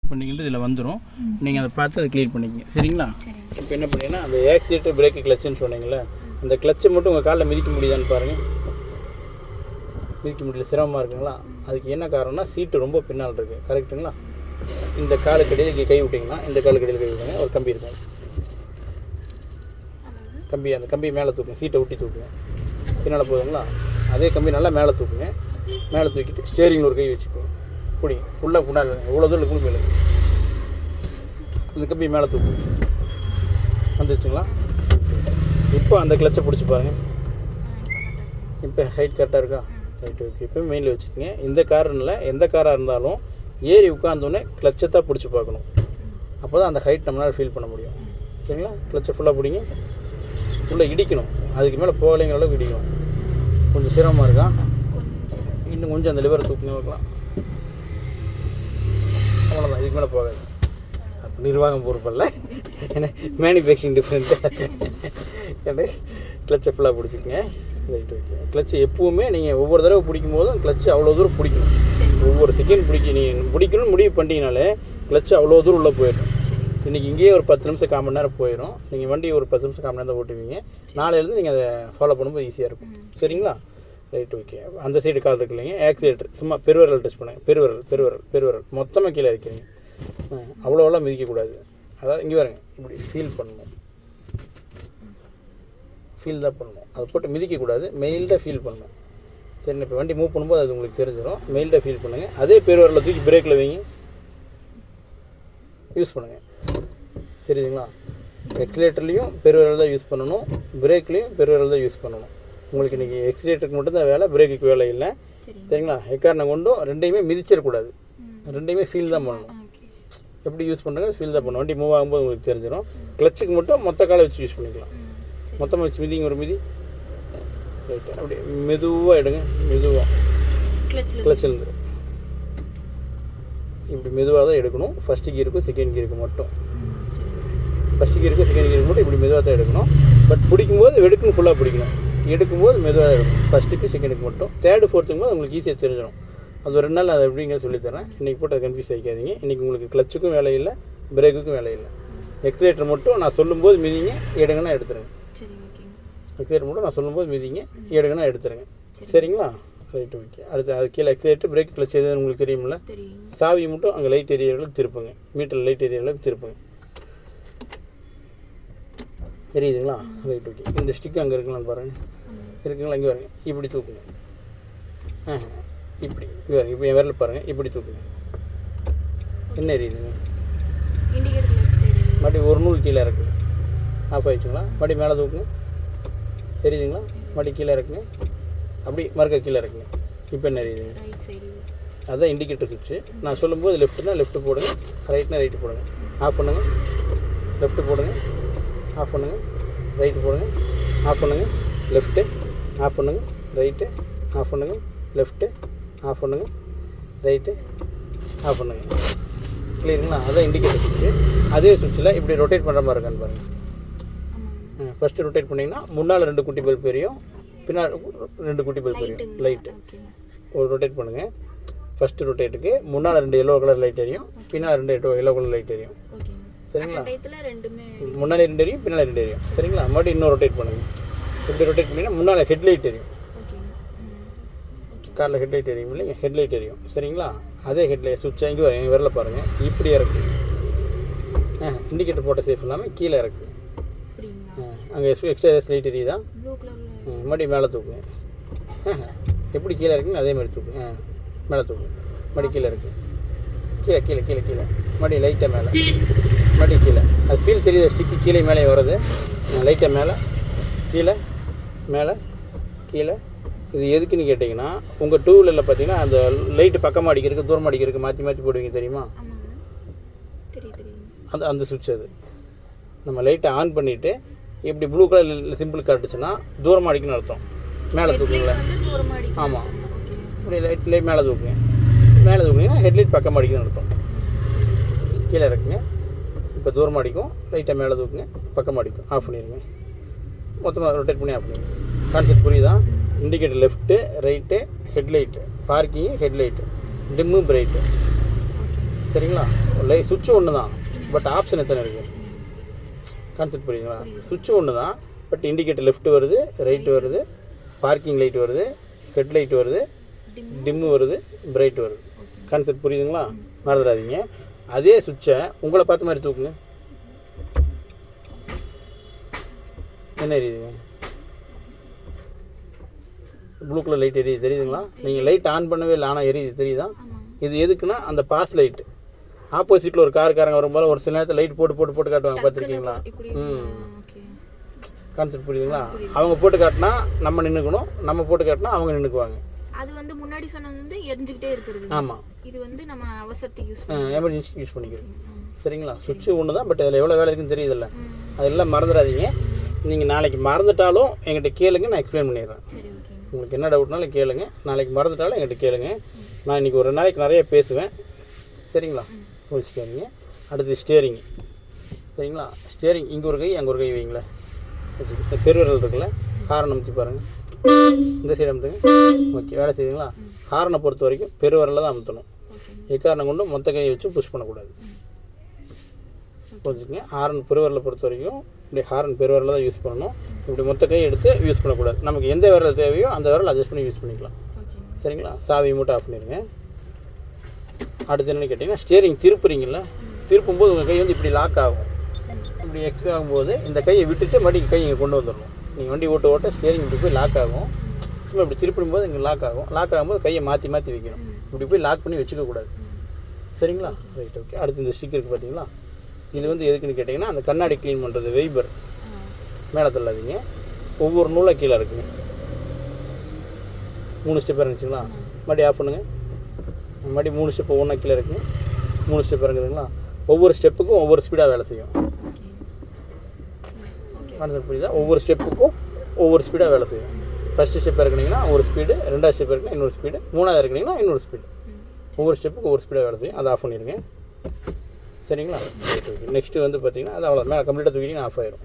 பண்ணிக்கிட்டு இதில் வந்துடும். நீங்கள் அதை பார்த்து அதை க்ளீன் பண்ணிக்கங்க. சரிங்களா? இப்போ என்ன பண்ணீங்கன்னா அந்த ஆக்சிலேட்டர் பிரேக்கு கிளச்சுன்னு சொன்னீங்களே, அந்த கிளச்சை மட்டும் உங்கள் காலில் மிதிக்க முடியுதான்னு பாருங்கள். மிதிக்க முடியல, சிரமமாக இருக்குங்களா? அதுக்கு என்ன காரணம்னா சீட்டு ரொம்ப பின்னால் இருக்குது. கரெக்டுங்களா? இந்த காலுக்கடியில் இங்கே கை விட்டிங்கன்னா, இந்த காலுக்கடியில் கை விட்டுங்க. ஒரு கம்பி இருக்கும், கம்பி, அந்த கம்பி மேலே தூக்குங்க. சீட்டை ஒட்டி தூக்குங்க. பின்னால் போதுங்களா? அதே கம்பி நல்லா மேலே தூக்குங்க. மேலே தூக்கிட்டு ஸ்டேரிங்கில் ஒரு கை வச்சுக்கோங்க. பிடி ஃபுல்லாக பின்னாடி எவ்வளோ தூரம் இருக்கும் மேலே இந்த கம்பி மேலே தூக்குங்க. வந்துருச்சுங்களா? இப்போ அந்த கிளச்சை பிடிச்சி பாருங்கள். இப்போ ஹைட் கரெக்டாக இருக்கா? Right, okay. இப்போ மெயினில் வச்சுக்கோங்க. இந்த காரில் எந்த காராக இருந்தாலும் ஏறி உட்காந்தோடனே கிளச்சை தான் பிடிச்சி பார்க்கணும். அப்போ தான் அந்த ஹைட் நம்மளால் ஃபீல் பண்ண முடியும். சரிங்களா? கிளச்சை ஃபுல்லாக பிடிங்க. ஃபுல்லாக இடிக்கணும். அதுக்கு மேலே போகலைங்கிற அளவுக்கு இடிக்கணும். கொஞ்சம் சிரமமாக இருக்கா? இன்னும் கொஞ்சம் அந்த லிவரை தூக்குங்க வைக்கலாம். அவ்வளோதான், இதுக்கு மேலே போகாது. அப்போ நிர்வாகம் பொறுப்பல்ல, ஏன்னா மேனுஃபேக்சரிங் டிஃப்ரெண்ட்டு. ஏன்னா கிளச்சை ஃபுல்லாக பிடிச்சிக்கங்க. Right, okay. கிளச்சு எப்போவுமே நீங்கள் ஒவ்வொரு தடவை பிடிக்கும் போதும் கிளச்சு அவ்வளோ தூரம் பிடிக்கணும். ஒவ்வொரு செகண்ட் நீங்கள் பிடிக்கணும்னு முடிவு பண்ணிட்டீங்கனாலே கிளச்சு அவ்வளோ தூரம் உள்ளே போயிடும். இன்றைக்கி இங்கேயே ஒரு 10 நிமிஷம் 1/4 மணி நேரம் போயிடும். நீங்கள் வண்டி ஒரு 10 நிமிஷம் 1/4 மணி நேரம் தான் ஓட்டுவீங்க. நாளையிலேருந்து நீங்கள் அதை ஃபாலோ பண்ணும்போது ஈஸியாக இருக்கும். சரிங்களா? Right, okay. அந்த சைடு கால் இருக்கு இல்லைங்க, ஆக்சிலேட்டர் சும்மா பெருவிரல் டச் பண்ணுங்க. பெருவிரல் மொத்தமாக கீழே இருக்கிறீங்க. அவ்வளோவெல்லாம் மிதிக்கக்கூடாது. அதாவது இங்கே வரங்க, இப்படி ஃபீல் பண்ணணும். ஃபீல் தான் பண்ணணும். அதை போட்டு மிதிக்கக்கூடாது. மெயில்டாக ஃபீல் பண்ணணும். சரி, இப்போ வண்டி மூவ் பண்ணும்போது அது உங்களுக்கு தெரிஞ்சிடும். மெயில்டாக ஃபீல் பண்ணுங்கள். அதே பெருவிரலை தூக்கி பிரேக்கில் வைங்க. யூஸ் பண்ணுங்கள். தெரியுதுங்களா? எக்ஸிலேட்டர்லேயும் பெருவிரல் தான் யூஸ் பண்ணணும், பிரேக்லேயும் பெருவிரல் தான் யூஸ் பண்ணணும். உங்களுக்கு இன்றைக்கி எக்ஸிலேட்டருக்கு மட்டும்தான் வேலை, பிரேக்குக்கு வேலை இல்லை. சரிங்களா? எக்காரணம் கொண்டும் ரெண்டையுமே மிதிச்சிடக்கூடாது. ரெண்டையுமே ஃபீல் தான் பண்ணணும். எப்படி யூஸ் பண்ணுறது ஃபீல் தான் பண்ணணும். வண்டி மூவ் ஆகும்போது உங்களுக்கு தெரிஞ்சிடும். கிளச்சுக்கு மட்டும் மொத்த காலை வச்சு யூஸ் பண்ணிக்கலாம். மொத்தமாக வச்சு மிதிங்க, ஒரு மிதி. ரைட்டு, அப்படி மெதுவாக எடுங்க. மெதுவாக கிளச்சிலேருந்து இப்படி மெதுவாக தான் எடுக்கணும். ஃபஸ்ட்டு கியருக்கும் செகண்ட் கியருக்கு மட்டும். ஃபஸ்ட்டு கியருக்கும் செகண்ட் கியருக்கு மட்டும் இப்படி மெதுவாக தான் எடுக்கணும். பட் பிடிக்கும்போது எடுக்கணும், ஃபுல்லாக பிடிக்கணும். எடுக்கும்போது மெதுவாக எடுக்கணும். ஃபஸ்ட்டுக்கு செகண்டுக்கு மட்டும். தேர்டு ஃபோர்த்துக்கும் போது உங்களுக்கு ஈஸியாக தெரிஞ்சிடும். அது ஒரு 2 நாள் அதை எப்படிங்க சொல்லித்தரேன். இன்றைக்கி போட்டு அதை கன்ஃபியூஸ் ஆகிக்காதீங்க. இன்றைக்கி உங்களுக்கு கிளச்சுக்கும் வேலை இல்லை, பிரேக்குக்கும் வேலை இல்லை. எக்ஸிலேட்டர் மட்டும் நான் சொல்லும்போது மிதிங்க, எடுங்கன்னா எடுத்துருங்க. எக்ஸிலேட்டர் மட்டும் நான் சொல்லும்போது மிதிங்க, எடுங்கன்னா எடுத்துருங்க. சரிங்களா? Right, okay. அடுத்து அது கீழே எக்ஸிலேட்டர் பிரேக் கிளச் எதுன்னு உங்களுக்கு தெரியுமில்ல. சாவி மட்டும் அங்கே லைட் ஏரியாவில் திருப்புங்க. மீட்டர் லைட் ஏரியாவில் திருப்புங்க. தெரியுதுங்களா? Right, okay. இந்த ஸ்டிக்கு அங்கே இருக்குங்களான்னு பாருங்கள். இருக்குங்களா? இங்கே வரங்க, இப்படி தூக்குங்க. இப்படி இங்கே வரங்க. இப்போ என் விரல் பாருங்கள், இப்படி தூக்குங்க. என்ன எரியுதுங்க? மறுபடியும் ஒரு நூல் கீழே இறக்குங்க. ஆஃப் ஆகிடுச்சுங்களா? மறுபடியும் மேலே தூக்குங்க. தெரியுதுங்களா? மறுபடியும் கீழே இறக்குங்க. அப்படி மறுக்க கீழே இருக்குங்க. இப்போ என்ன எரியுதுங்க? அதுதான் இண்டிகேட்டர் சுவிட்சு. நான் சொல்லும்போது லெஃப்ட்னா லெஃப்ட்டு போடுங்க, ரைட்னா ரைட்டு போடுங்க. ஆஃப் பண்ணுங்கள், லெஃப்ட்டு போடுங்க, ஆஃப் பண்ணுங்கள், ரைட்டு போடுங்க, ஆஃப் பண்ணுங்கள், லெஃப்ட்டு, ஆஃப் பண்ணுங்கள், ரைட்டு, ஆஃப் பண்ணுங்கள், லெஃப்ட்டு, ஆஃப் பண்ணுங்கள், ரைட்டு, ஆஃப் பண்ணுங்கள். கிளியருங்களா? அதான் இண்டிகேட்டர் சுவிட்சு. அதே சுவிட்சில் இப்படி ரொட்டேட் பண்ணுற மாதிரி இருக்கான்னு பாருங்கள். ஃபஸ்ட்டு ரொட்டேட் பண்ணிங்கன்னா முன்னால் 2 குட்டி பல்ப் எரியும், பின்னால் 2 குட்டி பல்ப் எரியும். லைட்டு ஒரு ரொட்டேட் பண்ணுங்கள். ஃபஸ்ட்டு ரொட்டேட்டுக்கு முன்னால் 2 எல்லோ கலர் லைட் எரியும், பின்னால் 2 எல்லோ கலர் லைட் எரியும். சரிங்களா? முன்னாடி 2 எரியும், பின்னால் 2 எரியும். சரிங்களா? மறுபடியும் இன்னும் ரொட்டேட் பண்ணுங்கள். இப்படி ரொட்டேட் பண்ணிங்கன்னா முன்னால் ஹெட்லைட் எரியும். காரில் ஹெட்லைட் எரியும் இல்லைங்க, ஹெட்லைட் எரியும். சரிங்களா? அதே ஹெட்லைட் சுவிட்ச் இங்கே எங்கள் விரல பாருங்கள், இப்படி இறக்கு. இண்டிகேட்டர் போட்ட சேஃப் இல்லாமல் கீழே இறக்கு. அங்கே எக்ஸ்ட்ரா லைட் எரியுதா? மறுபடியும் மேலே தூக்குங்க. எப்படி கீழே இருக்குங்க அதே மாதிரி தூக்குங்க. மேலே தூக்குங்க. மறுபடியும் கீழே இருக்குது. கீழே கீழே கீழே கீழே மறுபடியும் லைட்டாக மேலே, மறுபடியும் கீழே. அது ஃபீல் தெரியுது, ஸ்டிக்கு கீழே மேலே வருது. லைட்டாக மேலே, கீழே, மேலே, கீழே. இது எதுக்குன்னு கேட்டிங்கன்னா, உங்கள் 2 வீலரில் பார்த்தீங்கன்னா அந்த லைட்டு பக்கமாக அடிக்கிறதுக்கு தூரமாக அடிக்கிறதுக்கு மாற்றி மாற்றி போடுவீங்க தெரியுமா? அந்த சுவிட்ச் அது. நம்ம லைட்டை ஆன் பண்ணிவிட்டு இப்படி ப்ளூ கலர் சிம்பிள் காட்டுச்சுன்னா தூரமாக அடிக்கணும்னு அர்த்தம். மேலே தூக்குங்களேன். ஆமாம், இப்படி லைட் மேலே தூக்குங்க. மேலே தூக்குனீங்கன்னா ஹெட்லைட் பக்கமாக அடிக்கணும்னு அர்த்தம். கீழே இருக்குங்க. இப்போ தூரமாக அடிக்கும், லைட்டாக மேலே தூக்குங்க, பக்கமாக அடிக்கும். ஆஃப் பண்ணிடுங்க. மொத்தமாக ரொட்டேட் பண்ணி ஆஃப் பண்ணிடுங்க. கான்செப்ட் புரியுதா? Indicator left, right, headlight, parking, headlight, dim, bright. சரிங்களா? சுவிட்சு ஒன்று தான், பட் ஆப்ஷன் எத்தனை இருக்குது? கான்செப்ட் புரியுதுங்களா? சுவிட்சு ஒன்று தான், பட் இண்டிகேட்டர் லெஃப்ட் வருது, ரைட்டு வருது, பார்க்கிங் லைட் வருது, ஹெட்லைட் வருது, டிம்மு வருது, பிரைட் வருது. கான்செப்ட் புரியுதுங்களா? மறந்துடாதீங்க. அதே சுவிட்சை உங்களை பார்த்த மாதிரி தூக்குங்க. என்ன எரியுதுங்க? ப்ளூ கலர் லைட் எரியுது, தெரியுதுங்களா? நீங்கள் லைட் ஆன் பண்ணவே இல்லை, ஆனால் எரியுது, தெரியுதா? இது எதுக்குன்னா அந்த பாஸ் லைட்டு. ஆப்போசிட்டில் ஒரு காருக்காரங்க வரும்போது ஒரு சில நேரத்தில் லைட் போட்டு காட்டுவாங்க, பார்த்துருக்கீங்களா? கான்செப்ட் புரியுதுங்களா? அவங்க போட்டு காட்டினா நம்ம நின்றுக்கணும், நம்ம போட்டு காட்டினா அவங்க நின்றுக்குவாங்க. அது வந்து முன்னாடி சொன்னது வந்து எரிஞ்சுக்கிட்டே இருக்கிறது. ஆமாம், இது வந்து நம்ம அவசரத்துக்கு எமர்ஜென்சிக்கு யூஸ் பண்ணிக்கிறோம். சரிங்களா? சுவிட்சு ஒன்று தான், பட் அதில் எவ்வளோ வேலை இருக்குன்னு தெரியுதில்ல. அதெல்லாம் மறந்துடாதீங்க. நீங்கள் நாளைக்கு மறந்துட்டாலும் என்கிட்ட கேளுங்க, நான் எக்ஸ்பிளைன் பண்ணிடுறேன். உங்களுக்கு என்ன டவுட்னாலும் கேளுங்க. நாளைக்கு மறந்துட்டாலும் என்கிட்ட கேளுங்க. நான் இன்றைக்கி ஒரு நாளைக்கு நிறைய பேசுவேன். சரிங்களா? முடிச்சுக்காதீங்க. அடுத்து ஸ்டியரிங். சரிங்களா? ஸ்டியரிங் இங்கே ஒரு கை, அங்கே ஒரு கை வைங்களேன். பெருவிரல் இருக்குல்ல, ஹாரன் அமுத்தி பாருங்கள். இந்த சைடு அமுத்துங்க. ஓகே, வேலை செய்யுங்களா? ஹாரனை பொறுத்த வரைக்கும் பெருவிரலில் தான் அமுத்தணும். எக்காரணம் கொண்டு மொத்த கையை வச்சு புஷ் பண்ணக்கூடாது. புரிஞ்சுக்கங்க. ஹாரன் பெருவிரலை பொறுத்த வரைக்கும் இப்படி ஹாரன் பெருவிரலில் தான் யூஸ் பண்ணணும். இப்படி மொத்த கையை எடுத்து யூஸ் பண்ணக்கூடாது. நமக்கு எந்த விரல் தேவையோ அந்த விரல் அட்ஜஸ்ட் பண்ணி யூஸ் பண்ணிக்கலாம். சரிங்களா? சாவி மட்டும் ஆஃப் பண்ணிடுங்க. அடுத்து என்னென்னு கேட்டிங்கன்னா, ஸ்டியரிங் திருப்புறீங்கள, திருப்பும்போது உங்கள் கை வந்து இப்படி லாக் ஆகும். இப்படி எக்ஸ்பி ஆகும்போது இந்த கையை விட்டுட்டு மறுபடியும் கை இங்கே கொண்டு வந்துடணும். நீங்கள் வண்டி ஓட்ட ஸ்டியரிங் இப்படி போய் லாக் ஆகும். சும்மா இப்படி திருப்பிடும் போது இங்கே லாக் ஆகும். லாக் ஆகும்போது கையை மாற்றி வைக்கணும். இப்படி போய் லாக் பண்ணி வச்சுக்கக்கூடாது. சரிங்களா? Right, okay. அடுத்து இந்த ஸ்டிக் இருக்குது பார்த்தீங்களா? இது வந்து எதுக்குன்னு கேட்டிங்கன்னா, அந்த கண்ணாடி க்ளீன் பண்ணுறது. வெய்பர் மேலே தள்ளாதீங்க. ஒவ்வொரு நூலாக கீழே இருக்குங்க. 3 ஸ்டெப் இருந்துச்சுங்களா? மறுபடியும் ஆஃப் பண்ணுங்கள். மறுபடியும் 3 ஸ்டெப்பு ஒன்றா கீழே இருக்குங்க. 3 ஸ்டெப் இறங்குதுங்களா? ஒவ்வொரு ஸ்டெப்புக்கும் ஒவ்வொரு ஸ்பீடாக வேலை செய்யும். புரியுதா? ஒவ்வொரு ஸ்டெப்புக்கும் ஒவ்வொரு ஸ்பீடாக வேலை செய்யும். ஃபஸ்ட்டு ஸ்டெப் இறக்குனீங்கன்னா ஒரு ஸ்பீடு, 2வது ஸ்டெப் இருக்குன்னா இன்னொரு ஸ்பீடு, 3வது இறக்குனீங்கன்னா இன்னொரு ஸ்பீடு. ஒவ்வொரு ஸ்டெப்புக்கு ஒவ்வொரு ஸ்பீடாக வேலை செய்யும். அதை ஆஃப் பண்ணிடுங்க. சரிங்களா? நெக்ஸ்ட்டு வந்து பார்த்தீங்கன்னா, அது அவ்வளோ மேலே கம்ப்ளீட்டாக தூக்கிட்டிங்கன்னா ஆஃப் ஆயிரும்.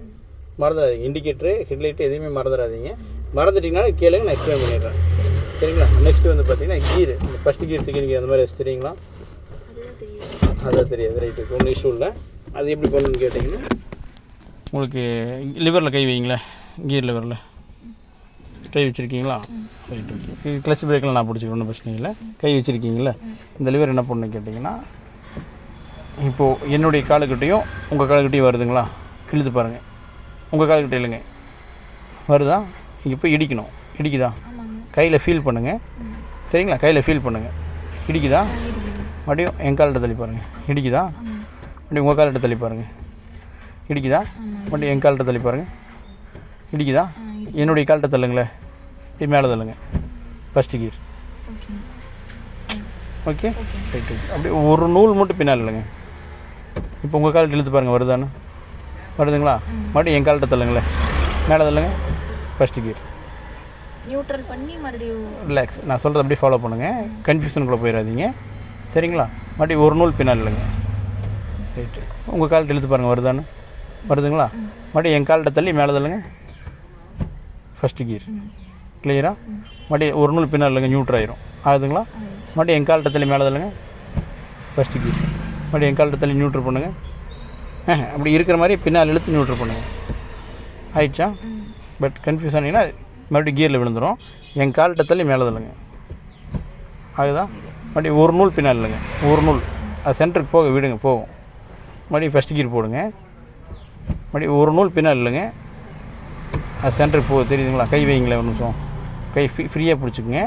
மறந்துடாதீங்க. இண்டிகேட்டரு, ஹெட்லைட்டு எதுவுமே மறந்துடாதீங்க. மறந்துட்டிங்கனாலும் கேளுங்க, நான் எக்ஸ்பிளைன் பண்ணிடுறேன். சரிங்களா? நெக்ஸ்ட்டு வந்து பார்த்தீங்கன்னா gear. First gear, second gear அந்த மாதிரி வச்சு தெரியுங்களா? அதான் தெரியாது. ரைட்டு, ஒன்றும் இஷ்யூ இல்லை. அது எப்படி பண்ணணுன்னு கேட்டிங்கன்னா, உங்களுக்கு லிவரில் கை வைங்களேன். கியர் லிவரில் கை வச்சுருக்கீங்களா? Right, okay. கிளச் பிரேக்கில் நான் பிடிச்சிக்கிறேன், ஒன்றும் பிரச்சனை இல்லை. கை வச்சுருக்கீங்களா? இந்த லிவர் என்ன பண்ணணுன்னு கேட்டிங்கன்னா, இப்போது என்னுடைய காலுக்கிட்டையும் உங்கள் காலுக்கிட்டையும் வருதுங்களா? இழுத்து பாருங்கள். உங்கள் காலுக்கிட்ட இல்லைங்க, வருதா? இங்கே போய் இடிக்கணும். இடிக்குதா? கையில் ஃபீல் பண்ணுங்கள். சரிங்களா? கையில் ஃபீல் பண்ணுங்கள். இடிக்குதா? மறுபடியும் என் கால்கிட்ட தள்ளி பாருங்கள். இடிக்குதா? மறுபடியும் உங்கள் கால்கிட்ட தள்ளி பாருங்கள். இடிக்குதா? மறுபடியும் என் கால்கிட்ட தள்ளி பாருங்கள். இடிக்குதா? என்னுடைய கால்கிட்ட தள்ளுங்களே, இப்படி மேலே தள்ளுங்க. First gear. Okay, right. அப்படியே ஒரு நூல் மட்டும் பின்னால் இல்லைங்க. இப்போ உங்கள் கால்கிட்ட இழுத்து பாருங்கள், வருதான்னு? வருதுங்களா? மறுபடியும் என் கால்கிட்ட தள்ளுங்களே, மேலே தள்ளுங்க. First gear. நியூட்ரல் பண்ணி மறுபடியும் ரிலாக்ஸ். நான் சொல்கிறது அப்படியே ஃபாலோ பண்ணுங்கள், கன்ஃபியூஷனுக்குள்ளே போயிடாதீங்க. சரிங்களா? மறுபடியும் ஒரு நூல் பின்னால் இல்லைங்க. ரைட்டு. உங்கள் கால்கிட்ட இழுத்து பாருங்கள், வருதான்னு? வருதுங்களா? மறுபடியும் என் கால்கிட்ட தள்ளி மேலே தள்ளுங்க. First gear. கிளியரா? மறுபடியும் ஒரு நூல் பின்னால் இல்லைங்க, நியூட்ரு ஆயிரும். ஆகுதுங்களா? மறுபடியும் என் கால்கிட்ட தள்ளி மேலே தள்ளுங்க. First gear. மறுபடியும் என் கால்கிட்ட தள்ளி நியூட்ரு பண்ணுங்கள். அப்படி இருக்கிற மாதிரி பின்னால் இழுத்து நியூட்ரு பண்ணுங்கள். ஆயிடுச்சா? பட் கன்ஃபியூஸ் ஆனீங்கன்னா மறுபடியும் கியரில் விழுந்துடும். என் கால்கிட்ட தள்ளி மேலே தள்ளுங்க. ஆகுதா? மறுபடியும் ஒரு நூல் பின்னால் இல்லைங்க, ஒரு நூல். அது சென்டருக்கு போக விடுங்க, போகும். மறுபடியும் ஃபஸ்ட் கியர் போடுங்க. மறுபடியும் ஒரு நூல் பின்னால் இல்லைங்க, அது சென்டருக்கு போக தெரியுதுங்களா? கை வைங்களேன் ஒரு நிமிஷம். கை ஃப்ரீயாக பிடிச்சிக்குங்க.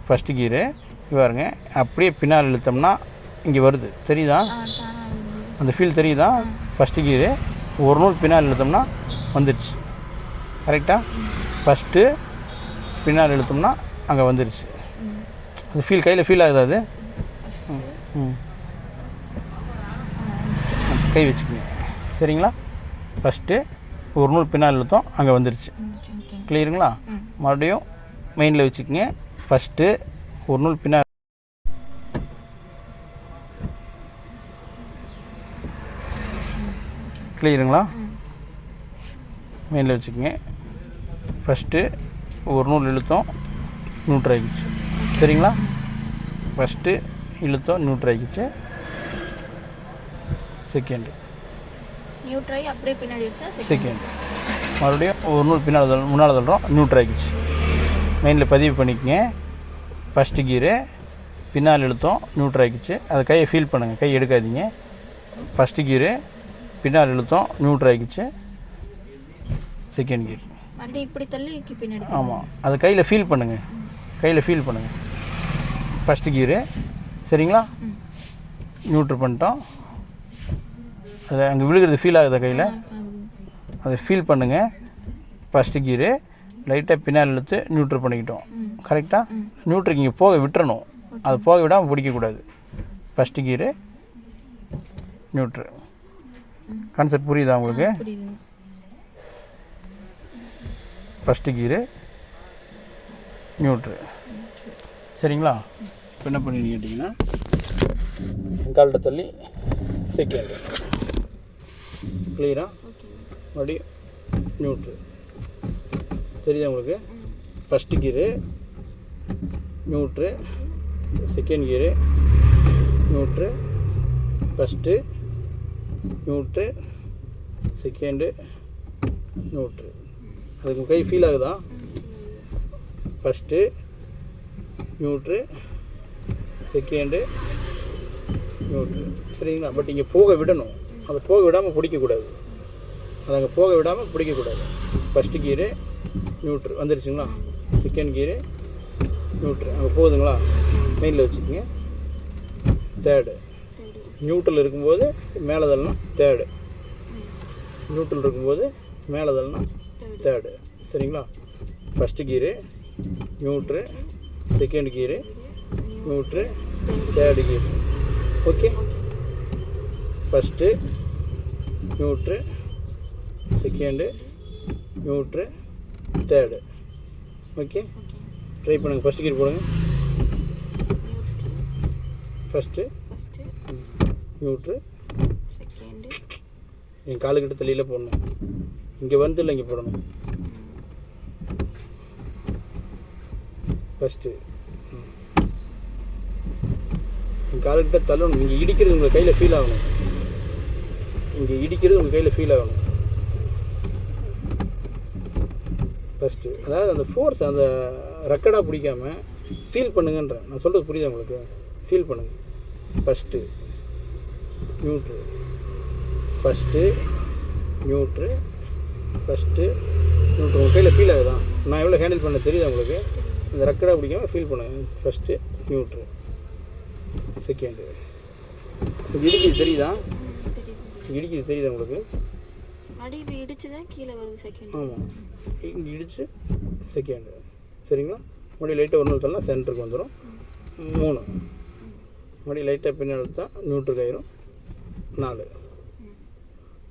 ஃபஸ்ட்டு கியரு பாருங்க, அப்படியே பின்னால் இழுத்தோம்னா இங்கே வருது, தெரியுதா? அந்த ஃபீல் தெரியுதா? ஃபஸ்ட்டு கியரு ஒரு நூல் பின்னால் இழுத்தோம்னா வந்துடுச்சு. கரெக்டாக? ஃபஸ்ட்டு பின்னால் இழுத்தோம்னா அங்கே வந்துடுச்சு. அது ஃபீல் கையில் ஃபீல் ஆகுது. அது கை வச்சுக்கோங்க. சரிங்களா? ஃபஸ்ட்டு ஒரு நூல் பின்னால் இழுத்தோம், அங்கே வந்துடுச்சு. கிளியருங்களா? மறுபடியும் மெயினில் வச்சுக்கோங்க. ஃபஸ்ட்டு ஒரு நூல் பின்னால், கிளியருங்களா? மெயினில் வச்சுக்கோங்க. ஃபஸ்ட்டு ஒரு நூல் இழுத்தோம், நியூட்ரு ஆகிடுச்சு. சரிங்களா? ஃபஸ்ட்டு இழுத்தோம், நியூட்ரு ஆகிடுச்சு. செகண்டு, நியூட்ரை அப்படியே பின்னாடி எடுத்தா செகண்டு. மறுபடியும் ஒரு நூல் பின்னால் முன்னால் தள்ளுறோம், நியூட்ரு ஆகிடுச்சு. மெயினில் பதிவு பண்ணிக்கங்க. ஃபஸ்ட்டு கீரு பின்னால் இழுத்தோம், நியூட்ரு ஆகிடுச்சு. அது கையை ஃபீல் பண்ணுங்கள், கை எடுக்காதீங்க. ஃபஸ்ட்டு கீரு பின்னால் இழுத்தோம், நியூட்ரு ஆகிடுச்சு. செகண்ட் கீர் மறுபடியும் இப்படி தள்ளி பின்னாடி. ஆமாம், அது கையில் ஃபீல் பண்ணுங்கள், கையில் ஃபீல் பண்ணுங்கள். ஃபஸ்ட்டு கீரு சரிங்களா, நியூட்ரு பண்ணிட்டோம். அது அங்கே விழுகிறது ஃபீல் ஆகுதா கையில், அதை ஃபீல் பண்ணுங்கள். ஃபஸ்ட்டு கீரு லைட்டாக பின்னால் இழுத்து நியூட்ரு பண்ணிக்கிட்டோம். கரெக்டாக நியூட்ருக்கு இங்கே போக விட்டுறணும், அது போக விடாமல் பிடிக்கக்கூடாது. First gear நியூட்ரு. கான்செப்ட் புரியுதா உங்களுக்கு? ஃபஸ்ட்டு கீரு நியூட்ரு சரிங்களா. இப்போ என்ன பண்ணி கேட்டிங்கன்னா கால்கிட்ட தள்ளி செகண்டு கிளியரா, மறுபடியும் நியூட்ரு. தெரியுதா உங்களுக்கு? First gear neutral, second gear நியூட்ரு, first neutral, second நியூட்ரு. அதுக்கு கை ஃபீல் ஆகுதா? ஃபஸ்ட்டு நியூட்ரு, செகண்டு நியூட்ரு சரிங்களா. பட் இங்கே போக விடணும், அதை போக விடாமல் பிடிக்கக்கூடாது, அதை அங்கே போக விடாமல் பிடிக்கக்கூடாது. ஃபஸ்ட்டு கீரு நியூட்ரு வந்துருச்சுங்களா, செகண்ட் கீரு நியூட்ரு அங்கே போகுதுங்களா, மெயினில் வச்சுக்கோங்க. தேர்டு நியூட்ரல் இருக்கும்போது மேலே தள்ளணும், தேர்டு நியூட்ரல் இருக்கும்போது மேலே தள்ளணும், தேர்டு சரிங்களா. First gear neutral, second gear neutral, third gear. Okay, first neutral, second neutral, third. Okay, try பண்ணுங்கள். ஃபஸ்ட்டு கீர் போடுங்க. ஃபஸ்ட்டு நியூட்ரு, என் காலுக்கிட்ட தள்ளியில் போடணும், இங்கே வந்து இல்லை இங்கே போடணும். ஃபஸ்ட்டு என் காலுக்கிட்ட தள்ளணும், இங்கே இடிக்கிறது உங்கள் கையில் ஃபீல் ஆகணும், இங்கே இடிக்கிறது உங்கள் கையில் ஃபீல் ஆகணும். ஃபஸ்ட்டு அதாவது அந்த ஃபோர்ஸ் அந்த ரெக்கடாக பிடிக்காமல் ஃபீல் பண்ணுங்கன்றேன். நான் சொல்கிறது புரியுதா உங்களுக்கு? ஃபீல் பண்ணுங்கள். First neutral, first neutral, first neutral. உங்கள் கையில் ஃபீல் ஆகுதான்? நான் எவ்வளோ ஹேண்டில் பண்ண தெரியுதா உங்களுக்கு? இந்த ரெக்கடாக பிடிக்காமல் ஃபீல் பண்ணுங்கள். First neutral, second. இடிக்கிறது தெரியுதா? இடிக்கிறது தெரியுதா உங்களுக்கு? இடிச்சு தான் கீழே வருது செகண்ட். ஆமாம், இங்கே இடிச்சு செகண்டு சரிங்களா. மறுபடியும் லைட்டாக ஒரு நிறுத்தம்னா சென்டருக்கு வந்துடும். 3 மறுபடியும் லைட்டாக பின்னாடி எடுத்தால் நியூட்ருக்கு ஆயிரும். 4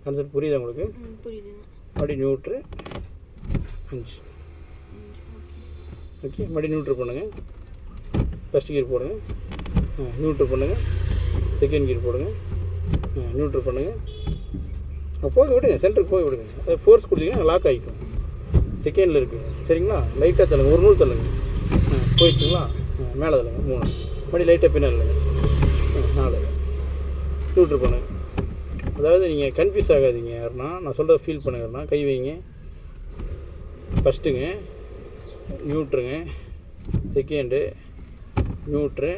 கான்செப்ட் புரியுதா உங்களுக்கு? புரியுது. மறுபடியும் நியூட்ரு 5. ஓகே, மறுபடியும் நியூட்ரு பண்ணுங்கள். ஃபஸ்ட் கீர் போடுங்க, நியூட்ரு பண்ணுங்கள். செகண்ட் கீர் போடுங்க, நியூட்ரு பண்ணுங்கள். போக விடுங்க, சென்டருக்கு போய் விடுங்க. அதை ஃபோர்ஸ் கொடுத்தீங்கன்னா லாக் ஆகிக்கும். செகண்டில் இருக்குது சரிங்களா. லைட்டாக தள்ளுங்க, ஒரு நூல் தள்ளுங்க. போயிடுச்சுங்களா. மேலே தள்ளுங்க. 3 மறுபடியும் லைட்டாக பின்னால் இல்லைங்க. 4 நியூட்ரு பண்ணுங்க. அதாவது நீங்கள் கன்ஃபியூஸ் ஆகாதீங்க. யாருன்னா நான் சொல்கிறத ஃபீல் பண்ணுங்கன்னா கை வைங்க. ஃபஸ்ட்டுங்க நியூட்ருங்க, second neutral,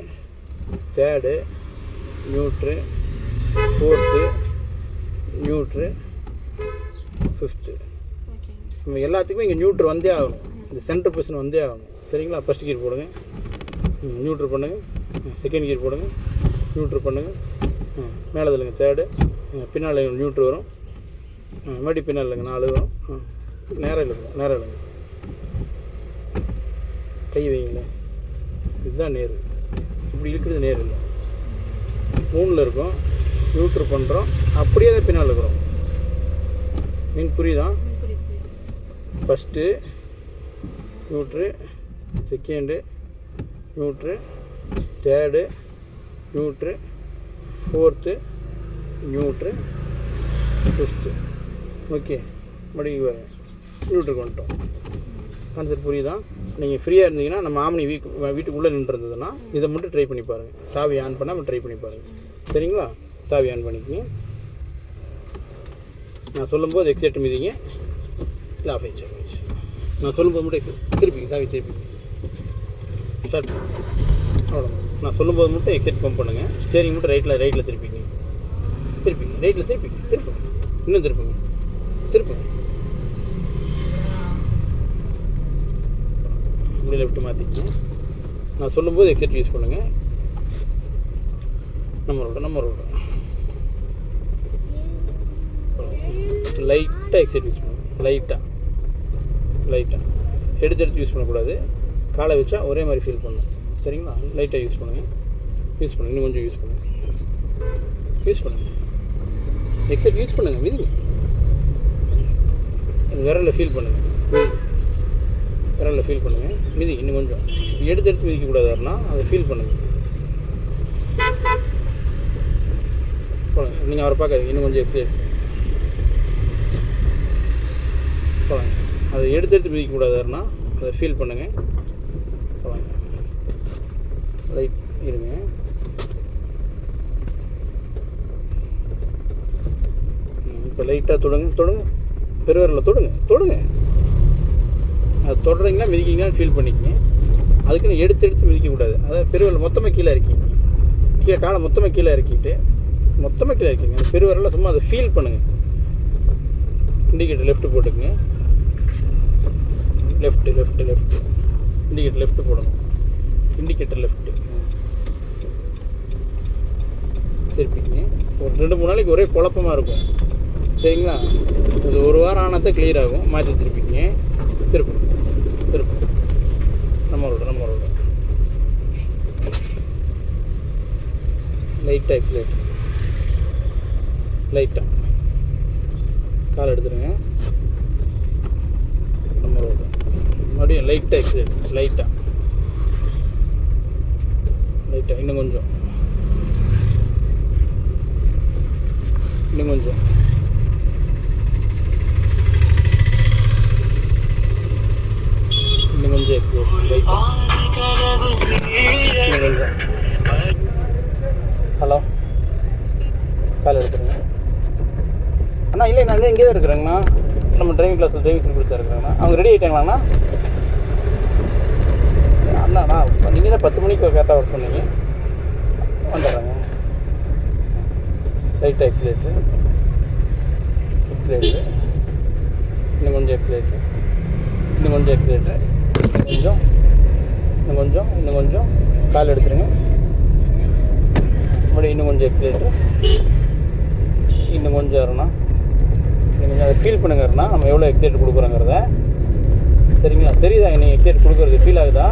third neutral, fourth neutral, fifth. நம்ம எல்லாத்துக்குமே இங்கே நியூட்ரு வந்தே ஆகணும், இந்த சென்டர் பொசிஷன் வந்தே ஆகணும் சரிங்களா. ஃபஸ்ட் கீர் போடுங்க, நியூட்ரு பண்ணுங்கள். செகண்ட் கீர் போடுங்க, நியூட்ரு பண்ணுங்கள். மேலே இல்லைங்க தேர்டு, பின்னால் நியூட்ரு வரும். மறுபடியும் பின்னால் இல்லைங்க 4 வரும். நேரம் இல்லைங்க, நேரம் இல்லைங்க. கை வைங்களேன், இதுதான் நேர். இப்படி இருக்கிறது நேர் இல்லை. 3ல் இருக்கும், நியூட்ரு பண்ணுறோம், அப்படியே தான் பின்னால் இருக்கிறோம். மீன் புரியுதா? First neutral, second neutral, third neutral, fourth neutral, fifth. Okay, மறுபடியும் வரேன். நியூட்ருக்கு வந்துட்டோம். கான்செப்ட் புரியுதா? நீங்கள் ஃப்ரீயாக இருந்தீங்கன்னா நம்ம ஆம்னி வீட்டுக்குள்ளே நின்றுருந்ததுன்னா இதை மட்டும் ட்ரை பண்ணி பாருங்கள். சாவி ஆன் பண்ணாமல் ட்ரை பண்ணி பாருங்கள் சரிங்களா. சாவி ஆன் பண்ணிக்கங்க. நான் சொல்லும்போது எக்ஸைட் மிதிங்க. இல்லை ஆஃப் ஆயிடுச்சு. நான் சொல்லும்போது மட்டும் திருப்பிங்க, சாவி திருப்பிங்க. ஸ்டார்ட். அவ்வளோ. நான் சொல்லும்போது மட்டும் எக்ஸைட் பம்ப் பண்ணுங்கள். ஸ்டேரிங் மட்டும் ரைட்டில் திருப்பிங்க. ரைட்டில் திருப்புங்க. இன்னும் திருப்புங்க. இப்படி லெஃப்ட் மாற்றிக்கங்க. நான் சொல்லும்போது எக்ஸைட் யூஸ் பண்ணுங்கள். நம்ம ரோடு லைட்டாக எக்ஸைட் யூஸ் பண்ணுங்கள். லைட்டாக எடுத்து யூஸ் பண்ணக்கூடாது. காலை வச்சா ஒரே மாதிரி ஃபீல் பண்ணணும். சரிங்களா? லைட்டாக யூஸ் பண்ணுங்கள். இன்னும் கொஞ்சம் யூஸ் பண்ணுங்கள். எக்ஸைட் யூஸ் பண்ணுங்கள். மிதிங்க. விரலில் ஃபீல் பண்ணுங்கள். மிதி. இன்னும் கொஞ்சம் எடுத்து மிதிக்கக்கூடாதுன்னா அதை ஃபீல் பண்ணுங்கள். போகலாம். நீங்கள் அவரை பார்க்காதீங்க. இன்னும் கொஞ்சம் எக்ஸைட் போகலாங்க. அதை எடுத்து மிதிக்கக்கூடாதுன்னா அதை ஃபீல் பண்ணுங்கள். போகலாங்க. ரைட் இருங்க. இப்போ லைட்டாக தொடுங்க. பெருவரில் தொடுங்க. அது தொடுறீங்களா மிதிக்கிங்களான்னு ஃபீல் பண்ணிக்கங்க. அதுக்குன்னு எடுத்து மிதிக்கக்கூடாது. அதாவது பெருவரில் மொத்தமாக கீழே இறக்கிங்க. காலை மொத்தமாக கீழே இறக்கிங்க. அந்த பெருவரில் சும்மா அதை ஃபீல் பண்ணுங்கள். இண்டிகேட்டர் லெஃப்ட் போட்டுக்குங்க. லெஃப்ட் இண்டிகேட்டர் லெஃப்ட் போடணும். இண்டிகேட்டர் லெஃப்ட் திருப்பிங்க. ஒரு 2-3 நாளைக்கு ஒரே குழப்பமாக இருக்கும். சரிங்களா? இது ஒரு வாரம் ஆனதான் கிளியர் ஆகும். மாற்றி திருப்பிங்க. திருப்பு. நம்ம ரோடு லைட்டாக எக்ஸலேட். லைட்டாக கால் எடுத்துருங்க. நம்ம ரோடு மறுபடியும் லைட்டாக எக்ஸலேட். லைட்டாக இன்னும் கொஞ்சம். இன்னும் கொஞ்சம் ஹலோ, கால் எடுத்துருங்க. அண்ணா இல்லை, நான் இங்கே தான் இருக்கிறேங்கண்ணா. நம்ம டிரைவிங் கிளாஸில் டிரைவிங் சொல்லி கொடுத்தா இருக்கிறேங்கண்ணா. அவங்க ரெடி ஆகிட்டாங்களாண்ணா? அண்ணாண்ணா நீங்கள் தான் 10 மணிக்கு கரெக்டாக வர சொன்னீங்க. வந்துடுறாங்க. லைட்டாக எக்ஸலேட்ரு. இன்னும் கொஞ்சம் எக்ஸலேட்ரு. இன்னும் கொஞ்சம் கால் எடுத்துருங்க. மறுபடியும் இன்னும் கொஞ்சம் எக்ஸலேட்ரு. இன்னும் கொஞ்சம் வரணும். இன்னும் கொஞ்சம் அதை ஃபீல் பண்ணுங்கன்னா நம்ம எவ்வளோ எக்ஸலேட் கொடுக்குறோங்கிறத. சரிங்களா? தெரியுதா நீங்கள் எக்ஸலேட் கொடுக்குறது ஃபீல் ஆகுதா?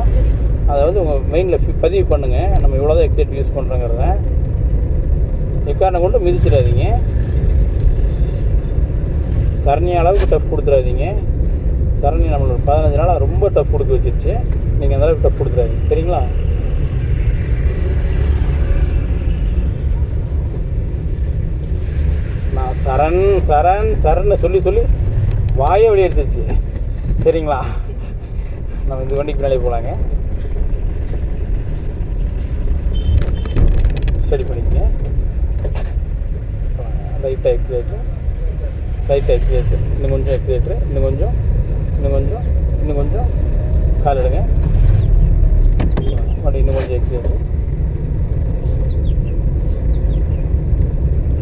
அதை வந்து உங்கள் மைண்டில் பதிவு பண்ணுங்கள். நம்ம எவ்வளோ தான் எக்ஸலேட் யூஸ் பண்ணுறோங்கிறத. எக்காரணம் கொண்டு மிதிச்சிடாதீங்க. சரணிய அளவுக்கு டஃப் கொடுத்துடாதீங்க. சரணி நம்மளோட 15 நாளாக ரொம்ப டஃப் கொடுத்து வச்சிருச்சு. நீங்கள் அந்த அளவுக்கு டஃப் கொடுத்துடாதீங்க. சரிங்களா? நான் சரன்னு சொல்லி வாயே வெளியே எடுத்துச்சு. சரிங்களா? நம்ம இந்த வண்டிக்கு பின்னாலே போகலாங்க. ஸ்டடி பண்ணிக்கங்க. லைட்டாக எக்ஸலேட்ரு. இன்னும் கொஞ்சம் எக்ஸலேட்ரு. இன்னும் கொஞ்சம் கால் எடுங்க. மறுபடியும் இன்னும் கொஞ்சம் எக்ஸலேட்ரு.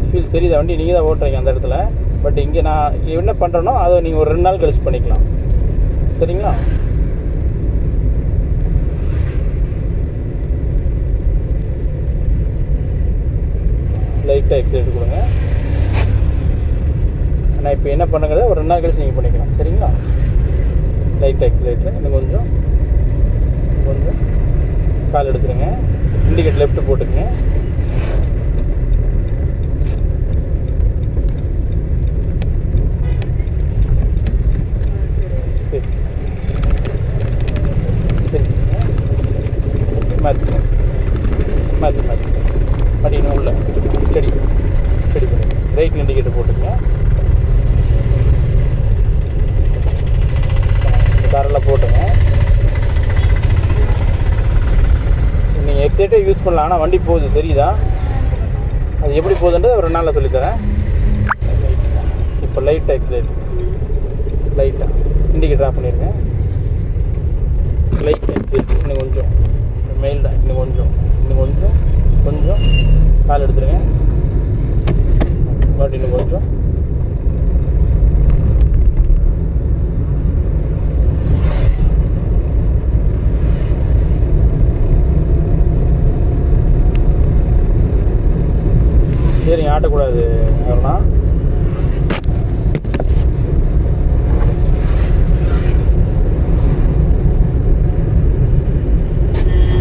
ஃபீல் தெரியுதா? வண்டி நீங்கள் தான் ஓட்டுறீங்க அந்த இடத்துல. பட் இங்கே நான் என்ன பண்ணுறேனோ அதை நீங்கள் ஒரு 2 நாள் கழிச்சு பண்ணிக்கலாம். சரிங்களா? லைட்டாக எக்ஸலேட் கொடுங்க. நான் இப்போ என்ன பண்ணுங்கிறத ஒரு 2 நாள் கழிச்சு நீங்கள் பண்ணிக்கலாம். சரிங்களா? லைட்டாக எக்ஸலேட்ரு. இன்னும் கொஞ்சம் கால் எடுத்துருங்க. இண்டிகேட் லெஃப்ட் போட்டுக்குங்க. மாற்றி மறுபடியும் இன்னும் உள்ள ஸ்டடி பண்ணுங்க. ரைட் இண்டிகேட்டர் போட்டுங்க. இந்த காரெல்லாம் போட்டுங்க. நீங்கள் எக்ஸைட்டே யூஸ் பண்ணலாம். ஆனால் வண்டி போகுது தெரியுதா? அது எப்படி போகுதுன்றது ஒரு 2 நாளில் சொல்லித்தரேன். இப்போ இப்போ லைட்டாக எக்ஸலேட், லைட்டாக இண்டிகேட்டர் ஆஃப் பண்ணிடுங்க. லைட்டாக எக்ஸலேட், இன்னும் கொஞ்சம் மெயில் தான், இன்னும் கொஞ்சம் கொஞ்சம் கால் எடுத்துருங்க. பட் இன்னும் கொஞ்சம் சரிங்க. ஆட்டக்கூடாது அதெல்லாம்.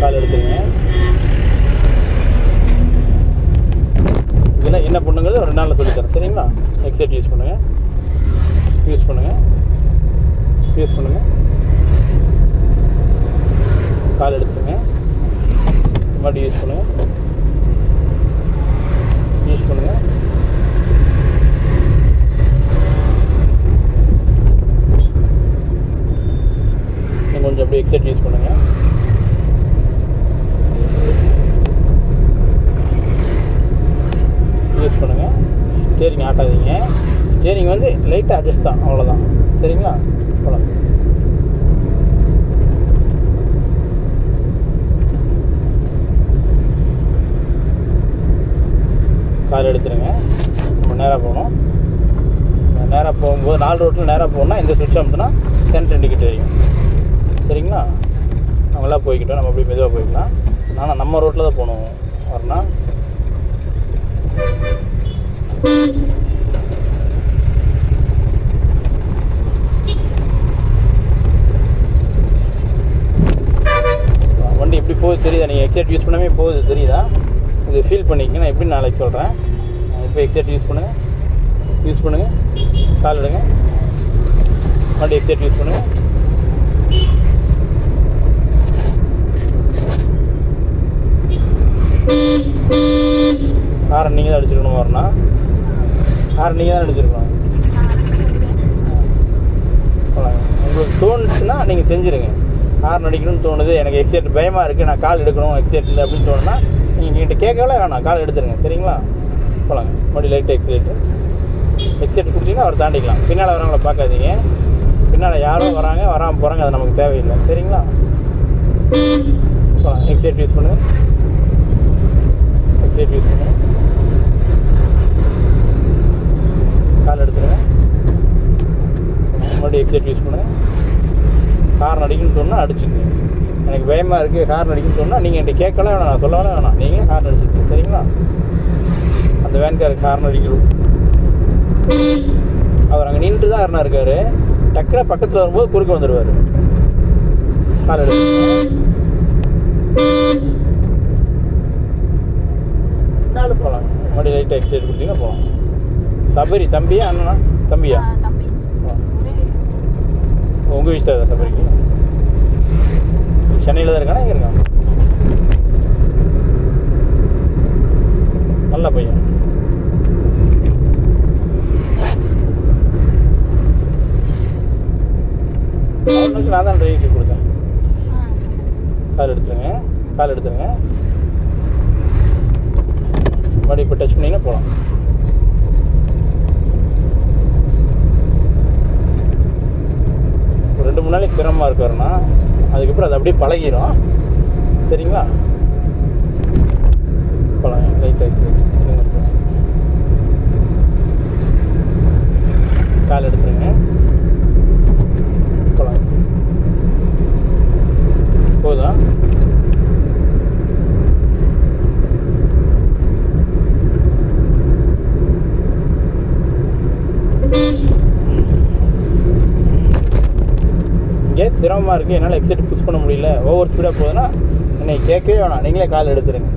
கால் எடுத்துருங்க. இதெல்லாம் என்ன பண்ணுங்கிறது ஒரு 2 நாளில் சொல்லித்தரேன் சரிங்களா. எக்ஸைட் யூஸ் பண்ணுங்கள். கால் எடுத்துருங்க. மறுபடியும் யூஸ் பண்ணுங்கள். நீங்கள் கொஞ்சம் அப்படியே எக்ஸைட் யூஸ் பண்ணுங்கள். ஸ்டேரிங் ஆட்டாதீங்க. ஸ்டேரிங் வந்து லைட்டாக அட்ஜஸ்ட் தான், அவ்வளோதான் சரிங்களா. போகலாம். கால் எடுத்துருங்க. நம்ம நேராக போகணும். நேராக போகும்போது 4 ரோட்டில் நேராக போகணுன்னா இந்த சுவிட்ச் அமுத்துனா சென்டர் இண்டிகேட்டர் எரியும் சரிங்களா. அவங்களாம் போய்கிட்டோம், நம்ம அப்படியே மெதுவாக போய்க்கலாம். ஆனால் நம்ம ரோட்டில் தான் போகணும் வரணும். வண்டி எப்படி போகுது தெரியுதா? நீங்கள் எக்ஸைட் யூஸ் பண்ணாமே போகுது தெரியுதா? இது ஃபீல் பண்ணிக்கங்க. நான் எப்படி நாளைக்கு சொல்கிறேன். இப்போ எக்ஸைட் யூஸ் பண்ணுங்கள். கால் எடுங்க. வண்டி எக்ஸைட் யூஸ் பண்ணுங்கள். ஹாரன் நீங்கள் தான் அடிச்சிருக்கணும். வரணும் ஹாரன் நீங்கள் தான் அடிச்சிருக்கணும். உங்களுக்கு தோணுச்சுன்னா நீங்கள் செஞ்சுருங்க. ஹாரன் அடிக்கணும்னு தோணுது, எனக்கு எக்ஸைட் பயமாக இருக்குது, நான் கால் எடுக்கணும் எக்ஸைட் இல்லை அப்படின்னு தோணுன்னா நீங்கள் என்கிட்ட கேட்கவே வேணாம், கால் எடுத்துருங்க சரிங்களா. போகலாங்க. மறுபடியும் லைட்டாக எக்ஸைட் கொடுத்தீங்கன்னா அவர் தாண்டிக்கலாம். பின்னால் வரவங்கள பார்க்காதீங்க. பின்னால் யாரோ வராமல் போகிறாங்க, அது நமக்கு தேவையில்லை சரிங்களா. போகலாம். எக்ஸைட் யூஸ் பண்ணுங்கள். கால் எடுத்துருங்க. மறுபடியும் எக்ஸைட் யூஸ் பண்ணுங்கள். ஹார்ன் அடிக்கணும்னு சொன்னால் அடிச்சுக்கங்க. எனக்கு பயமாக இருக்குது ஹார்ன் அடிக்கணும்னு சொன்னால் நீங்கள் என்கிட்ட கேட்கல வேணாம், நான் சொல்லவே வேணாம், நீங்களே ஹார்ன் அடிச்சுக்கங்க சரிங்களா. அந்த வேன்காருக்கு ஹார்ன் அடிக்கணும். அவர் அங்கே நின்று தான் ஹார்னாக இருக்கார். டக்குனு பக்கத்தில் வரும்போது குறுக்க வந்துடுவார். கால் எடுத்துக்கங்க. நாலு போகலாம். மறுபடியும் லைட்டாக எக்ஸைட் கொடுத்தீங்கன்னா போகலாம். சபரி தம்பியா அண்ணனா? தம்பியா? உங்கள் வீட்டு தான் சபரிக்கு. சென்னையில் தான் இருக்கானா? எங்கே இருக்கான்? நல்ல பையன். அவனுக்கு நான் தான் டிரைவிங் கொடுத்தேன். கால் எடுத்துருங்க. மறுபடியும் இப்போ டச் பண்ணிங்கன்னா போகலாம். ஒரு 2-3 நாளைக்கு சிரமமாக இருக்காருன்னா அதுக்கப்புறம் அது அப்படியே பழகிடும் சரிங்களா. போகலாம். லைட் ஆச்சு. கால் எடுத்துருங்க. போகலாம். போதா? இங்கே சிரமமாக இருக்குது, என்னால் எக்ஸைட் புஷ் பண்ண முடியல, ஓவர் ஸ்பீடாக போகுதுன்னா என்னை கேட்கவே வேணாம், நீங்களே கால் எடுத்துருங்க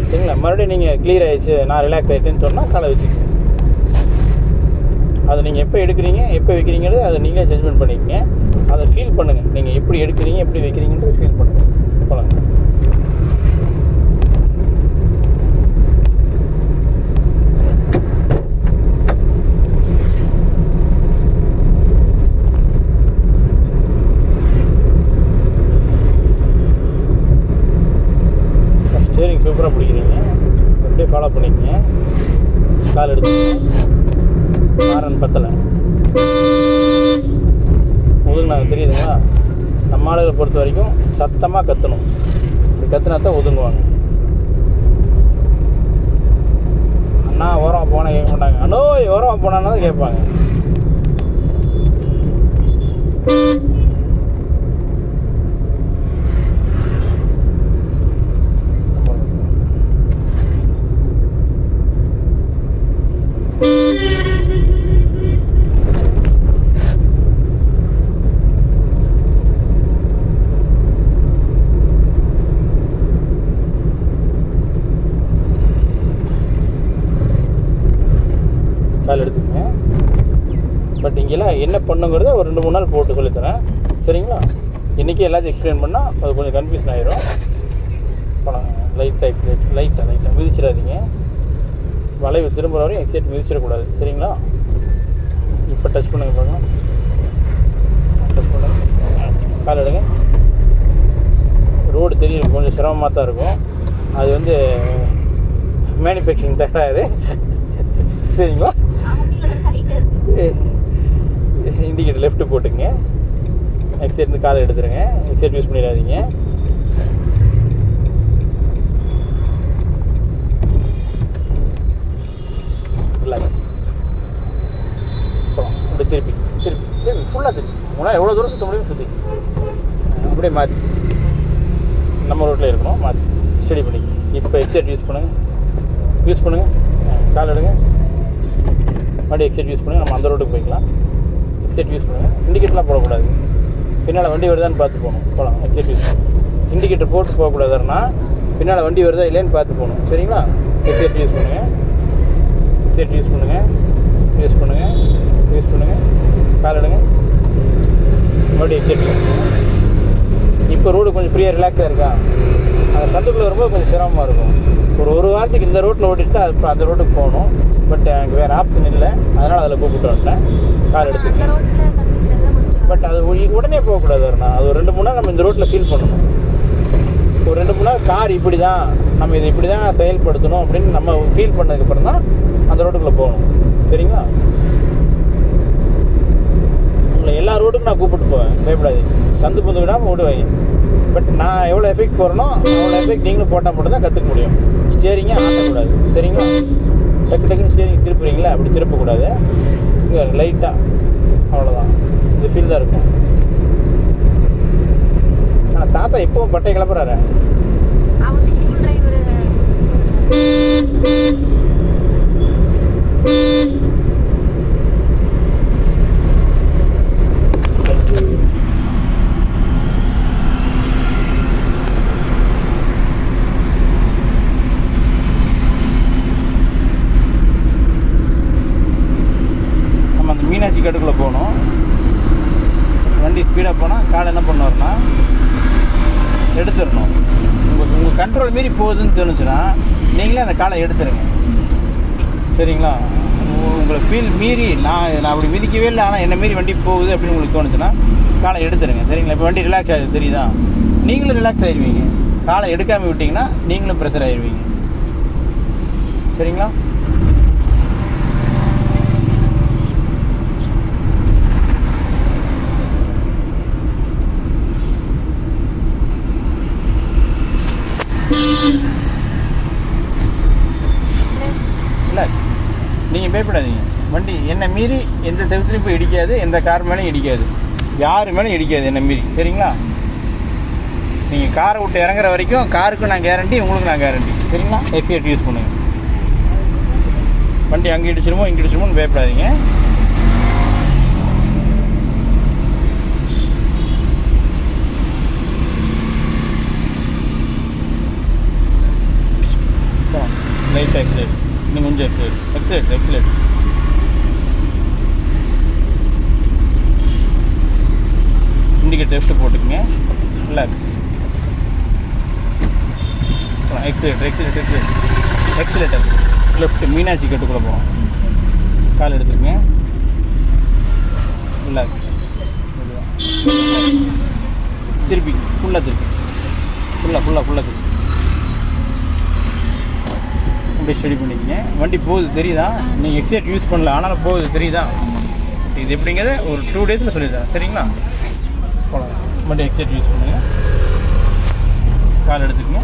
சரிங்களா. மறுபடியும் நீங்கள் கிளியர் ஆகிடுச்சு, நான் ரிலாக்ஸ் ஆகிட்டேன்னு சொன்னால் காலை வச்சுக்கோங்க. அதை நீங்கள் எப்போ எடுக்கிறீங்க எப்போ வைக்கிறீங்கிறது அதை நீங்களே ஜட்ஜ்மெண்ட் பண்ணிக்கங்க. அதை ஃபீல் பண்ணுங்கள். நீங்கள் எப்படி எடுக்கிறீங்க எப்படி வைக்கிறீங்கன்றது ஃபீல் பண்ணுங்கள். போகலாங்க. ஸ்டேரிங் சூப்பராக பிடிக்கிறீங்க, அப்படியே ஃபாலோ பண்ணிக்கங்க. கால் எடுத்துக்கங்க. ஹாரன் பத்தலை. ஒதுங்கினாங்க தெரியுதுங்களா? நம்ம ஆளுகளை பொறுத்த வரைக்கும் சத்தமாக கத்தணும். இப்படி கத்துனா தான் ஒதுங்குவாங்க. அண்ணா ஓரமாக போனால் கேட்க மாட்டாங்க. அண்ணோ ஓரமாக போனான்னா தான் கேட்பாங்க. கால் எடுத்துக்கங்க. பட் இங்கெல்லாம் என்ன பண்ணுங்கிறத ஒரு 2-3 நாள் போட்டு சொல்லித்தரேன். சரிங்களா? இன்றைக்கி எல்லாத்தையும் எக்ஸ்பிளைன் பண்ணால் அது கொஞ்சம் கன்ஃபியூஷன் ஆகிரும். பணம் லைட்டாக எக்ஸைட் லைட்டாக மிதிச்சிடாதீங்க. வளைவு திரும்புகிற வரையும் எக்ஸைட் மிதிச்சிடக்கூடாது. சரிங்களா? இப்போ டச் பண்ணுங்க பார்க்கலாம். டச் பண்ணுங்க. கால் எடுங்க. ரோடு தெரியும், கொஞ்சம் சிரமமாக தான் இருக்கும். அது வந்து மேனுஃபேக்சரிங் தராது. சரிங்களா? இண்டிகேட்டர் லெஃப்ட்டு போட்டுங்க. எக்ஸைட் இருந்து காலை எடுத்துருங்க. எக்ஸைட் யூஸ் பண்ணிடாதீங்க. ரிலாக்ஸ். அப்படி திருப்பி ஃபுல்லாக திருப்பி உங்களால் எவ்வளோ தூரம் சுற்ற முடியும் சுற்றி அப்படியே மாற்றி நம்ம ரோட்டில் இருக்கணும். மாற்றி ஸ்டடி பண்ணி இப்போ எக்ஸைட் யூஸ் பண்ணுங்கள். கால் எடுங்க. மறுபடியும் எக்ஸைட் யூஸ் பண்ணுங்கள். நம்ம அந்த ரோட்டுக்கு போய்க்கலாம். எக்ஸைட் யூஸ் பண்ணுங்கள். இண்டிகேட்டர்லாம் போடக்கூடாது. பின்னால் வண்டி வருதான்னு பார்த்து போகலாம். எக்ஸைட் யூஸ் பண்ணுங்கள். இண்டிகேட்டர் போட்டு போகக்கூடாதுன்னா பின்னால் வண்டி வருதா இல்லைன்னு பார்த்து போகணும். சரிங்களா? எக்ஸைட் யூஸ் பண்ணுங்கள். கால் எடுங்க. மறுபடியும் எக்ஸைட் யூஸ் பண்ணுங்கள். இப்போ ரோடு கொஞ்சம் ஃப்ரீயாக ரிலாக்ஸாக இருக்கா? அந்த சந்துக்குள்ளே வரும்போது கொஞ்சம் சிரமமாக இருக்கும். ஒரு வாரத்துக்கு இந்த ரோட்டில் ஓட்டிட்டு தான் அது அந்த ரோட்டுக்கு போகணும். பட் எனக்கு வேறு ஆப்ஷன் இல்லை. அதனால் அதில் கூப்பிட்டு வந்துட்டேன். கார் எடுத்துக்கேன். பட் அது உடனே போகக்கூடாது. அது ஒரு 2-3 நாள் நம்ம இந்த ரோட்டில் ஃபீல் பண்ணணும். ஒரு 2-3 நாள் கார் இப்படி தான், நம்ம இதை இப்படி தான் செயல்படுத்தணும் அப்படின்னு நம்ம ஃபீல் பண்ணதுக்கப்புறம் தான் அந்த ரோட்டுக்குள்ளே போகணும். சரிங்களா? உங்களை எல்லா ரோட்டுக்கும் நான் கூப்பிட்டு போவேன். பயப்படாது. சந்து பொந்து விடாமல் ஓடுவாங்க. பட் நான் எவ்வளோ எஃபெக்ட் போடுறனோ அவ்வளோ எஃபெக்ட் நீங்களும் போட்டால் மட்டும் தான் கற்றுக்க முடியும். ஸ்டியரிங்கை ஆட்டக்கூடாது. சரிங்களா? டக்குன்னு ஸ்டியரிங் திருப்புறீங்களா? அப்படி திருப்பக்கூடாது. லைட்டாக அவ்வளோதான். இது ஃபீல் தான் இருக்கும். ஆனால் தாத்தா எப்பவும் பட்டை கிளப்புறாரு. நம்ம அந்த மீனாட்சி காட்டுக்குள்ளே போகணும். வண்டி ஸ்பீடாக போனால் காலை என்ன பண்ணுவார்னா எடுத்துடணும். உங்கள் கண்ட்ரோல் மீறி போகுதுன்னு தோணுச்சுன்னா நீங்களே அந்த காலை எடுத்துருங்க. சரிங்களா? உங்களுக்கு ஃபீல் மீறி நான் அப்படி மிதிக்கவே இல்லை, ஆனால் என்ன மீறி வண்டி போகுது அப்படின்னு உங்களுக்கு தோணுச்சுன்னா காலை எடுத்துருங்க. சரிங்களா? இப்போ வண்டி ரிலாக்ஸ் ஆகுது தெரியுதா? நீங்களும் ரிலாக்ஸ் ஆகிடுவீங்க. காலை எடுக்காமல் விட்டிங்கன்னா நீங்களும் ப்ரெஷர் ஆகிடுவீங்க. சரிங்களா? ரிலாக்ஸ். நீங்கள் பயப்படாதீங்க. வண்டி என்னை மீறி எந்த செவத்துலையும் போய் இடிக்காது, எந்த கார் மேலேயும் இடிக்காது, யார் மேலேயும் இடிக்காது என்னை மீறி. சரிங்களா? நீங்கள் காரை விட்டு இறங்குற வரைக்கும் காருக்கும் நான் கேரண்டி, உங்களுக்கு நான் கேரண்டி. சரிங்களா? எக்ஸைட் யூஸ் பண்ணுங்கள். வண்டி அங்கே இடிச்சிருமோ இங்கே இடிச்சிருமோன்னு பயப்படாதீங்க. Light excite. இன்னும் கொஞ்சம் எக்ஸைட். இண்டிகேட்டர் லெஃப்ட் போட்டுக்குங்க. ரிலாக்ஸ். எக்ஸிலேட்டர் லெஃப்ட் மீனாட்சி கட்டுக்குள்ளே போகிறோம். கால் எடுத்துக்கங்க. ரிலாக்ஸ். திருப்பி ஃபுல்லாக திருப்பி. ஃபுல்லாக திருப்பி. அப்படியே ஸ்டடி பண்ணிக்கங்க. வண்டி போகுது தெரியுதா? நீங்கள் எக்ஸைட் யூஸ் பண்ணல ஆனாலும் போகுது தெரியுதா? இது எப்படிங்கிறத ஒரு 2 டேஸில் சொல்லிடுறேன். சரிங்களா? போகலாம். வண்டி எக்ஸைட் யூஸ் பண்ணுங்கள். கால் எடுத்துக்கங்க.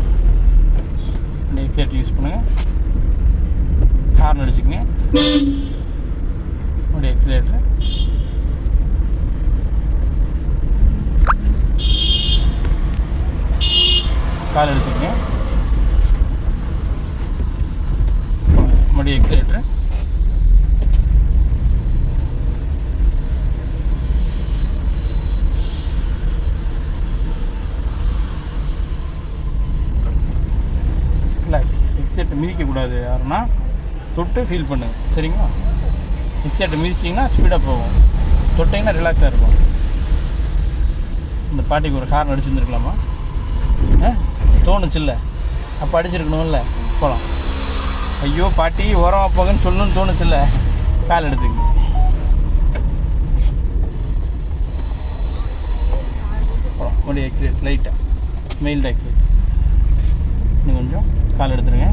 வண்டி எக்ஸைட் யூஸ் பண்ணுங்கள். ஹார்ன் அடிச்சுக்கங்க. வண்டி எக்ஸிலேட்டர் கால் எடுத்துக்கங்க. மறுபடியும் எக்ஸிலேட்டர் ரிலாக்ஸ். எக்ஸைட்டை மிதிக்கக்கூடாது. யாருன்னா தொட்டு ஃபீல் பண்ணுங்க. சரிங்களா? எக்ஸைட்டை மிதிச்சிங்கன்னா ஸ்பீடாக போகும். தொட்டிங்கன்னா ரிலாக்ஸாக இருக்கும். இந்த பாட்டிக்கு ஒரு ஹார்ன் அடிச்சுருந்துருக்கலாமா? தோணுச்சுல்ல? அப்போ அடிச்சிருக்கணும்ல. போகலாம். ஐயோ பாட்டி ஓரமாக போங்கன்னு சொல்லணும்னு தோணுச்சுல்ல? கால் எடுத்துங்க. போகலாம். மறுபடியும் எக்ஸைட் லைட்டாக மெயில்டு எக்ஸைட். இன்னும் கொஞ்சம் கால் எடுத்துருங்க.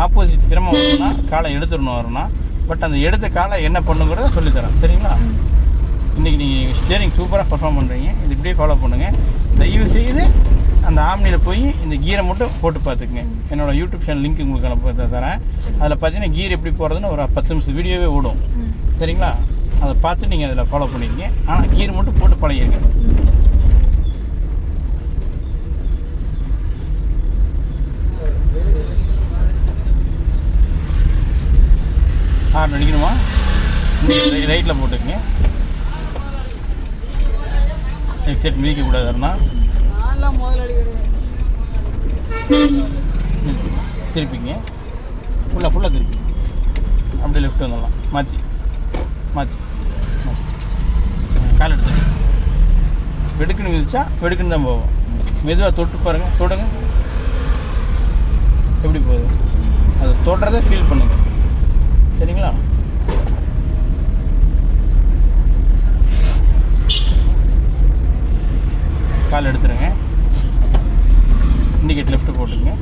ஆப்போசிட் சிரமம் வரும்னா காலை எடுத்துடணும் வரும்னா. பட் அந்த எடுத்த காலை என்ன பண்ணுங்கிறத சொல்லித்தரேன். சரிங்களா? இன்றைக்கி நீங்கள் ஸ்டியரிங் சூப்பராக பர்ஃபார்ம் பண்ணுறீங்க. இது இப்படியே ஃபாலோ பண்ணுங்கள். தயவு செய்து அந்த ஆம்னியில் போய் இந்த கீரை மட்டும் போட்டு பார்த்துக்குங்க. என்னோடய யூடியூப் சேனல் லிங்க் உங்களுக்கு நான் தரேன். அதில் பார்த்தீங்கன்னா கீர் எப்படி போகிறதுன்னு ஒரு 10 நிமிஷம் வீடியோவே ஓடும். சரிங்களா? அதை பார்த்து நீங்கள் அதில் ஃபாலோ பண்ணிக்கங்க. ஆனால் கீர் மட்டும் போட்டு பழகிருங்க. ஹார்ன் அடிக்கணுமா? ரைட்டில் போட்டுக்குங்க. எக்ஸைட் மிதிக்கக்கூடாதுன்னா திருப்பிங்க. ஃபுல்லாக திருப்பி அப்படியே லெஃப்ட் வந்துடலாம். மாற்றி கால் எடுத்துட்டு வெடுக்குன்னு மிதிச்சா வெடுக்குன்னு தான் போவோம். மெதுவாக தொட்டு பாருங்கள். தொடுங்க. எப்படி போகுது அதை தொடுறதை ஃபீல் பண்ணுங்கள். சரிங்களா? கால் எடுத்துருங்க. இண்டிகேட் லெஃப்ட் போட்டுங்க.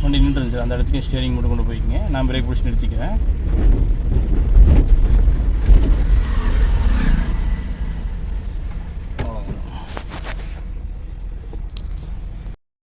வண்டி நின்று இருந்துச்சு. அந்த இடத்துக்கு ஸ்டியரிங் மட்டும் கொண்டு போய்க்குங்க. நான் பிரேக் பிடிச்சி நிறுத்திக்கிறேன்.